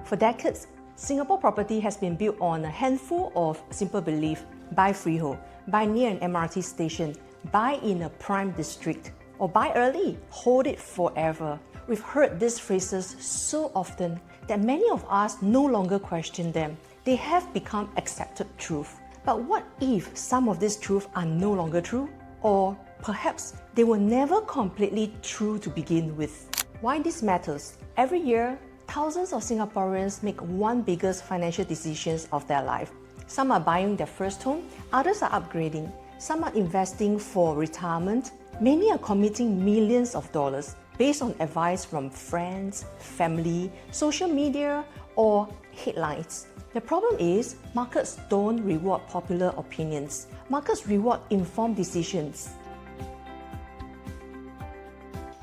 For decades, Singapore property has been built on a handful of simple beliefs: buy freehold, buy near an MRT station, buy in a prime district, or buy early, hold it forever. We've heard these phrases so often that many of us no longer question them. They have become accepted truth. But what if some of these truths are no longer true? Or perhaps they were never completely true to begin with? Why this matters? Every year, thousands of Singaporeans make one biggest financial decisions of their life. Some are buying their first home, others are upgrading, some are investing for retirement, many are committing millions of dollars based on advice from friends, family, social media, or headlines. The problem is, markets don't reward popular opinions. Markets reward informed decisions.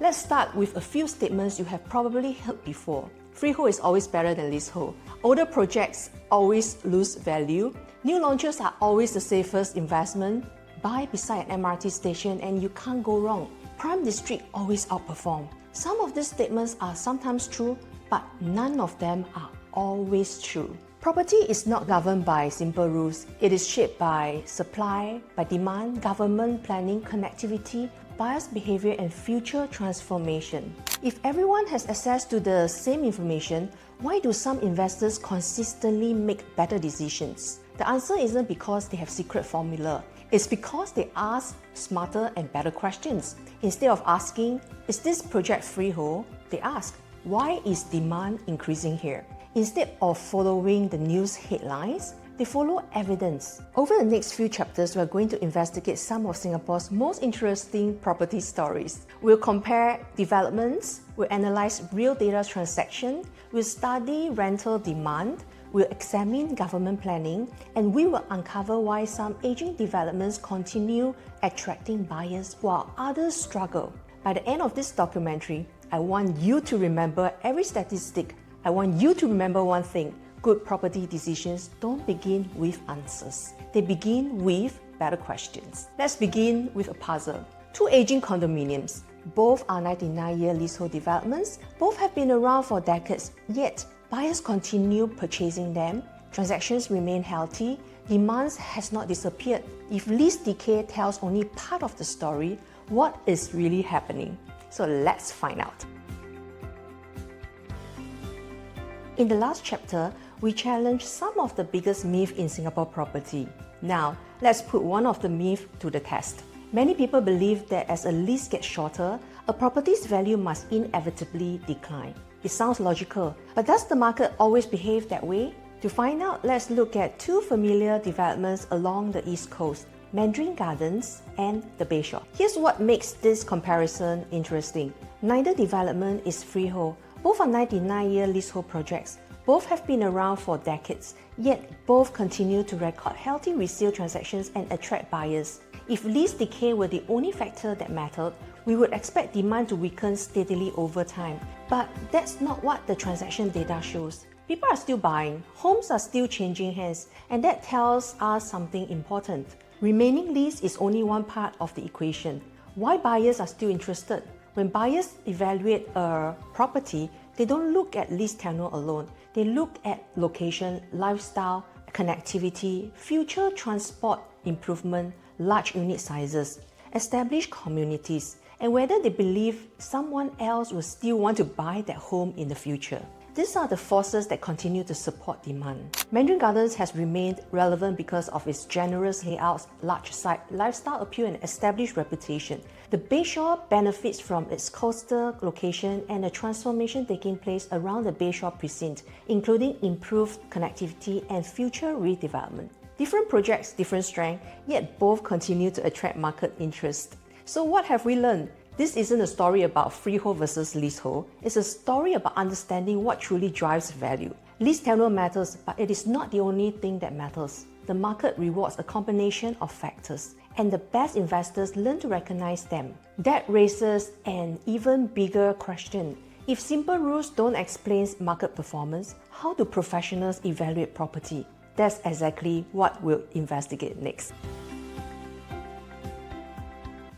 Let's start with a few statements you have probably heard before. Freehold is always better than leasehold. Older projects always lose value. New launches are always the safest investment. Buy beside an MRT station and you can't go wrong. Prime district always outperform. Some of these statements are sometimes true, but none of them are always true. Property is not governed by simple rules. It is shaped by supply, by demand, government planning, connectivity, buyers' behavior, and future transformation. If everyone has access to the same information, why do some investors consistently make better decisions? The answer isn't because they have secret formula. It's because they ask smarter and better questions. Instead of asking, is this project freehold? They ask, why is demand increasing here? Instead of following the news headlines, they follow evidence. Over the next few chapters, we're going to investigate some of Singapore's most interesting property stories. We'll compare developments, we'll analyze real data transactions, we'll study rental demand, we'll examine government planning, and we will uncover why some aging developments continue attracting buyers while others struggle. By the end of this documentary, I want you to remember every statistic. I want you to remember one thing: good property decisions don't begin with answers. They begin with better questions. Let's begin with a puzzle. Two aging condominiums. Both are 99-year leasehold developments. Both have been around for decades, yet buyers continue purchasing them. Transactions remain healthy. Demand has not disappeared. If lease decay tells only part of the story, what is really happening? So let's find out. In the last chapter, we challenged some of the biggest myths in Singapore property. Now, let's put one of the myths to the test. Many people believe that as a lease gets shorter, a property's value must inevitably decline. It sounds logical, but does the market always behave that way? To find out, let's look at two familiar developments along the East Coast: Mandarin Gardens and the Bayshore. Here's what makes this comparison interesting. Neither development is freehold. Both are 99-year leasehold projects. Both have been around for decades, yet both continue to record healthy resale transactions and attract buyers. If lease decay were the only factor that mattered, we would expect demand to weaken steadily over time. But that's not what the transaction data shows. People are still buying, homes are still changing hands, and that tells us something important. Remaining lease is only one part of the equation. Why buyers are still interested? When buyers evaluate a property, they don't look at lease tenure alone. They look at location, lifestyle, connectivity, future transport improvement, large unit sizes, established communities, and whether they believe someone else will still want to buy that home in the future. These are the forces that continue to support demand. Mandarin Gardens has remained relevant because of its generous layouts, large site, lifestyle appeal, and established reputation. The Bayshore benefits from its coastal location and the transformation taking place around the Bayshore precinct, including improved connectivity and future redevelopment. Different projects, different strength, yet both continue to attract market interest. So what have we learned? This isn't a story about freehold versus leasehold. It's a story about understanding what truly drives value. Lease tenure matters, but it is not the only thing that matters. The market rewards a combination of factors, and the best investors learn to recognize them. That raises an even bigger question. If simple rules don't explain market performance, how do professionals evaluate property? That's exactly what we'll investigate next.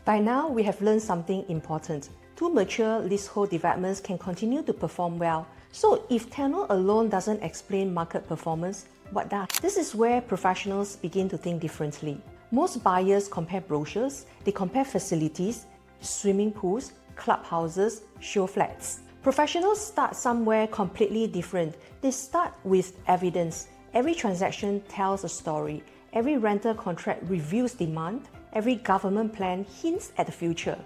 By now, we have learned something important. Two mature leasehold developments can continue to perform well, So if tenure alone doesn't explain market performance, what does? This is where professionals begin to think differently. Most buyers compare brochures, they compare facilities, swimming pools, clubhouses, show flats. Professionals start somewhere completely different. They start with evidence. Every transaction tells a story. Every rental contract reveals demand. Every government plan hints at the future.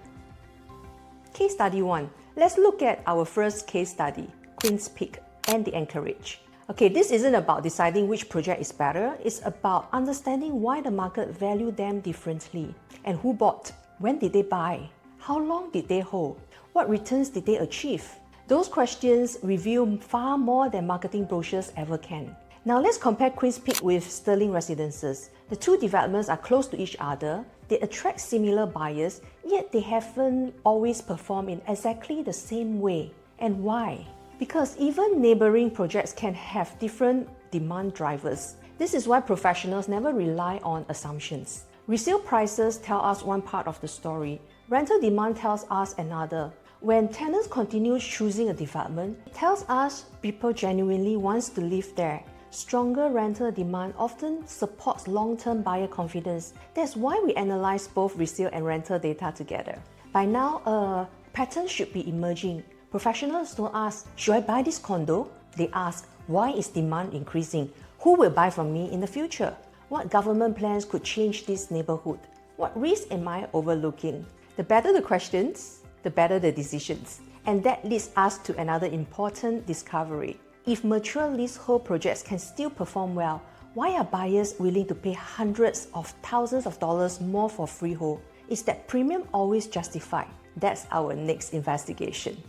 Case study 1. Let's look at our first case study, Queen's Peak and the Anchorage. Okay, this isn't about deciding which project is better. It's about understanding why the market valued them differently. And who bought? When did they buy? How long did they hold? What returns did they achieve? Those questions reveal far more than marketing brochures ever can. Now let's compare Queen's Peak with Sterling Residences. The two developments are close to each other. They attract similar buyers, yet they haven't always performed in exactly the same way. And why? Because even neighboring projects can have different demand drivers. This is why professionals never rely on assumptions. Resale prices tell us one part of the story. Rental demand tells us another. When tenants continue choosing a development, it tells us people genuinely want to live there. Stronger rental demand often supports long-term buyer confidence. That's why we analyze both resale and rental data together. By now, a pattern should be emerging. Professionals don't ask, should I buy this condo? They ask, why is demand increasing? Who will buy from me in the future? What government plans could change this neighborhood? What risk am I overlooking? The better the questions, the better the decisions. And that leads us to another important discovery. If mature leasehold projects can still perform well, why are buyers willing to pay hundreds of thousands of dollars more for freehold? Is that premium always justified? That's our next investigation.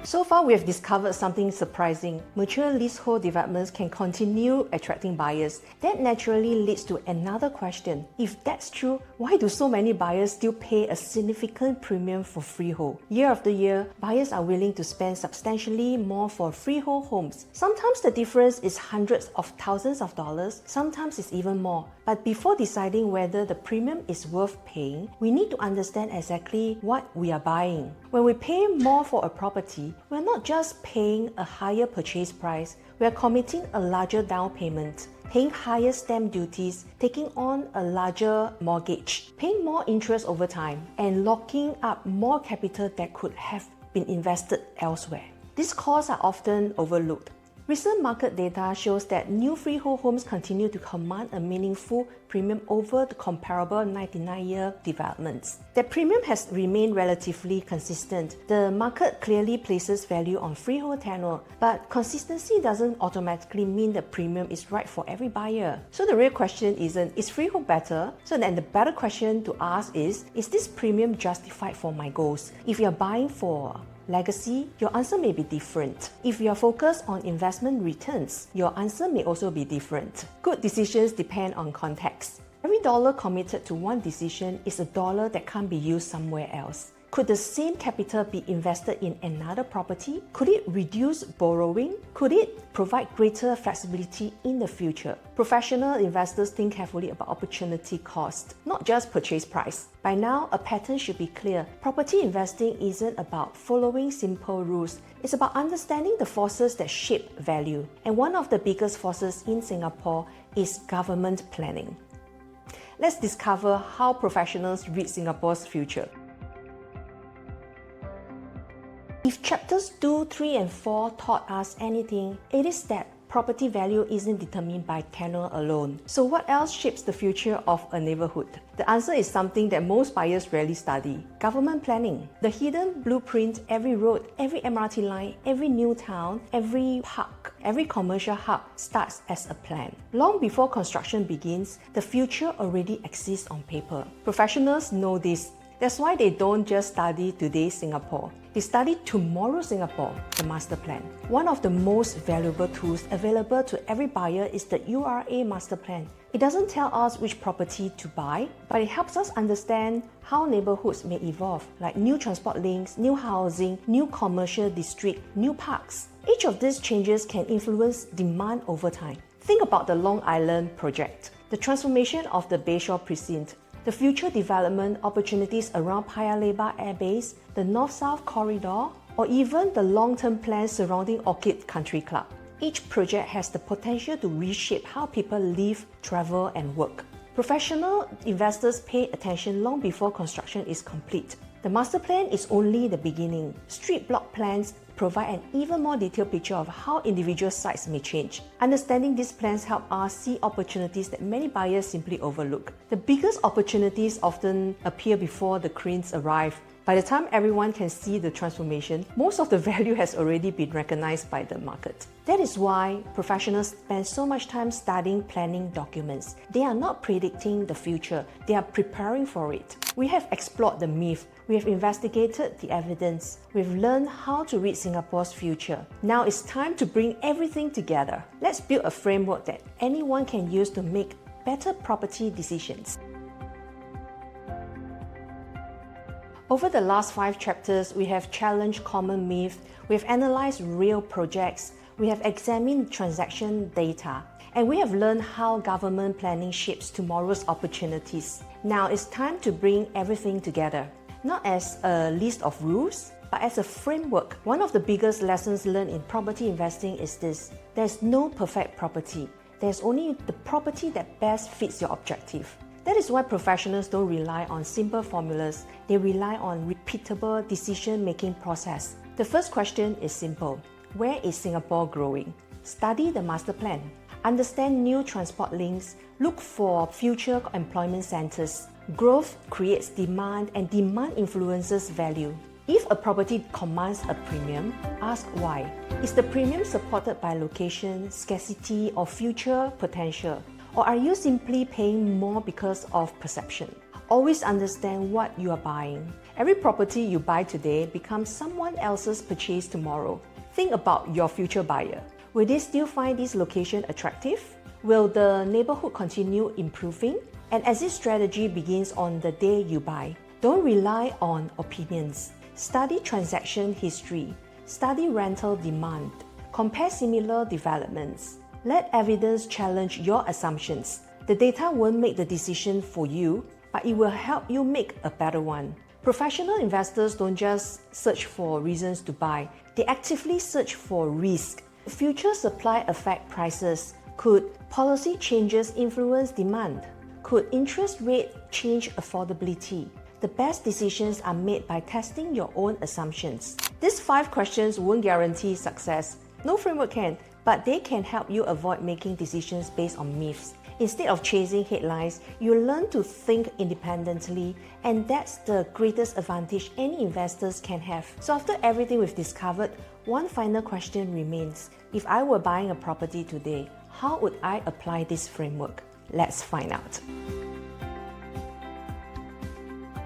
So far, we have discovered something surprising. Mature leasehold developments can continue attracting buyers. That naturally leads to another question. If that's true, why do so many buyers still pay a significant premium for freehold? Year after year, buyers are willing to spend substantially more for freehold homes. Sometimes the difference is hundreds of thousands of dollars, sometimes it's even more. But before deciding whether the premium is worth paying, we need to understand exactly what we are buying. When we pay more for a property, we're not just paying a higher purchase price, we're committing a larger down payment, paying higher stamp duties, taking on a larger mortgage, paying more interest over time, and locking up more capital that could have been invested elsewhere. These costs are often overlooked. Recent market data shows that new freehold homes continue to command a meaningful premium over the comparable 99-year developments. That premium has remained relatively consistent. The market clearly places value on freehold tenure, but consistency doesn't automatically mean the premium is right for every buyer. So the real question isn't, is freehold better? So then the better question to ask is this premium justified for my goals? If you're buying for legacy, your answer may be different. If you are focused on investment returns, your answer may also be different. Good decisions depend on context. Every dollar committed to one decision is a dollar that can't be used somewhere else. Could the same capital be invested in another property? Could it reduce borrowing? Could it provide greater flexibility in the future? Professional investors think carefully about opportunity cost, not just purchase price. By now, a pattern should be clear. Property investing isn't about following simple rules. It's about understanding the forces that shape value. And one of the biggest forces in Singapore is government planning. Let's discover how professionals read Singapore's future. If chapters 2, 3, and 4 taught us anything, it is that property value isn't determined by tenure alone. So what else shapes the future of a neighborhood? The answer is something that most buyers rarely study: government planning. The hidden blueprint, every road, every MRT line, every new town, every park, every commercial hub starts as a plan. Long before construction begins, the future already exists on paper. Professionals know this. That's why they don't just study today's Singapore. They study tomorrow's Singapore, the master plan. One of the most valuable tools available to every buyer is the URA master plan. It doesn't tell us which property to buy, but it helps us understand how neighborhoods may evolve, like new transport links, new housing, new commercial district, new parks. Each of these changes can influence demand over time. Think about the Long Island project, the transformation of the Bayshore precinct. the future development opportunities around Paya Lebar Air Base, the North-South Corridor, or even the long-term plans surrounding Orchid Country Club. Each project has the potential to reshape how people live, travel, and work. Professional investors pay attention long before construction is complete. The master plan is only the beginning. Street block plans provide an even more detailed picture of how individual sites may change. Understanding these plans help us see opportunities that many buyers simply overlook. The biggest opportunities often appear before the cranes arrive. By the time everyone can see the transformation, most of the value has already been recognized by the market. That is why professionals spend so much time studying planning documents. They are not predicting the future, they are preparing for it. We have explored the myth, we have investigated the evidence, we've learned how to read Singapore's future. Now it's time to bring everything together. Let's build a framework that anyone can use to make better property decisions. Over the last 5 chapters, we have challenged common myths, we have analyzed real projects, we have examined transaction data, and we have learned how government planning shapes tomorrow's opportunities. Now it's time to bring everything together, not as a list of rules, but as a framework. One of the biggest lessons learned in property investing is this: there's no perfect property. There's only the property that best fits your objective. That is why professionals don't rely on simple formulas. They rely on repeatable decision-making process. The first question is simple. Where is Singapore growing? Study the master plan. Understand new transport links. Look for future employment centers. Growth creates demand, and demand influences value. If a property commands a premium, ask why. Is the premium supported by location, scarcity, or future potential? Or are you simply paying more because of perception? Always understand what you are buying. Every property you buy today becomes someone else's purchase tomorrow. Think about your future buyer. Will they still find this location attractive? Will the neighborhood continue improving? An exit strategy begins on the day you buy. Don't rely on opinions. Study transaction history. Study rental demand. Compare similar developments. Let evidence challenge your assumptions. The data won't make the decision for you, but it will help you make a better one. Professional investors don't just search for reasons to buy, they actively search for risk. Future supply affect prices. Could policy changes influence demand? Could interest rate change affordability? The best decisions are made by testing your own assumptions. These 5 questions won't guarantee success. No framework can, but they can help you avoid making decisions based on myths. Instead of chasing headlines, you learn to think independently, and that's the greatest advantage any investors can have. So after everything we've discovered, one final question remains. If I were buying a property today, how would I apply this framework? Let's find out.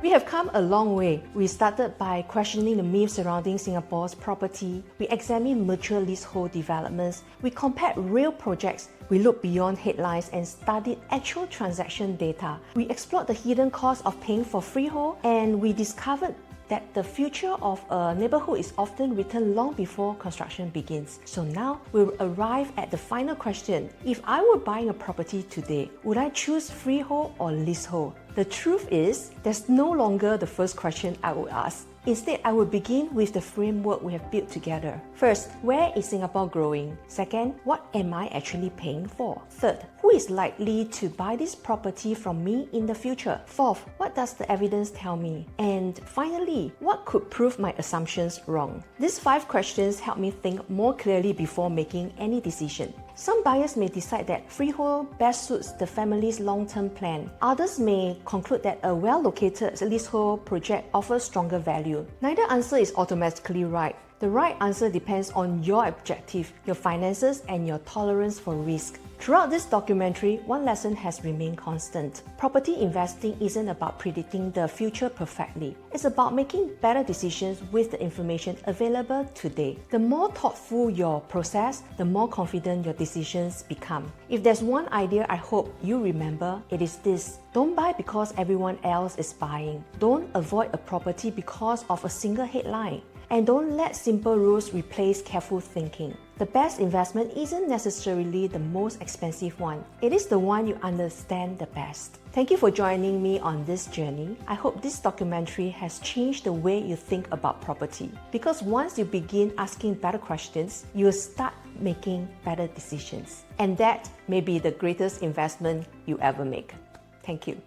We have come a long way. We started by questioning the myths surrounding Singapore's property. We examined mature leasehold developments. We compared real projects. We looked beyond headlines and studied actual transaction data. We explored the hidden cost of paying for freehold, and we discovered that the future of a neighborhood is often written long before construction begins. So now we'll arrive at the final question. If I were buying a property today, would I choose freehold or leasehold? The truth is, that's no longer the first question I would ask. Instead, I will begin with the framework we have built together. First, where is Singapore growing? Second, what am I actually paying for? Third, who is likely to buy this property from me in the future? Fourth, what does the evidence tell me? And finally, what could prove my assumptions wrong? These 5 questions help me think more clearly before making any decision. Some buyers may decide that freehold best suits the family's long-term plan. Others may conclude that a well-located leasehold project offers stronger value. Neither answer is automatically right. The right answer depends on your objective, your finances, and your tolerance for risk. Throughout this documentary, one lesson has remained constant. Property investing isn't about predicting the future perfectly. It's about making better decisions with the information available today. The more thoughtful your process, the more confident your decisions become. If there's one idea I hope you remember, it is this. Don't buy because everyone else is buying. Don't avoid a property because of a single headline. And don't let simple rules replace careful thinking. The best investment isn't necessarily the most expensive one. It is the one you understand the best. Thank you for joining me on this journey. I hope this documentary has changed the way you think about property. Because once you begin asking better questions, you will start making better decisions. And that may be the greatest investment you ever make. Thank you.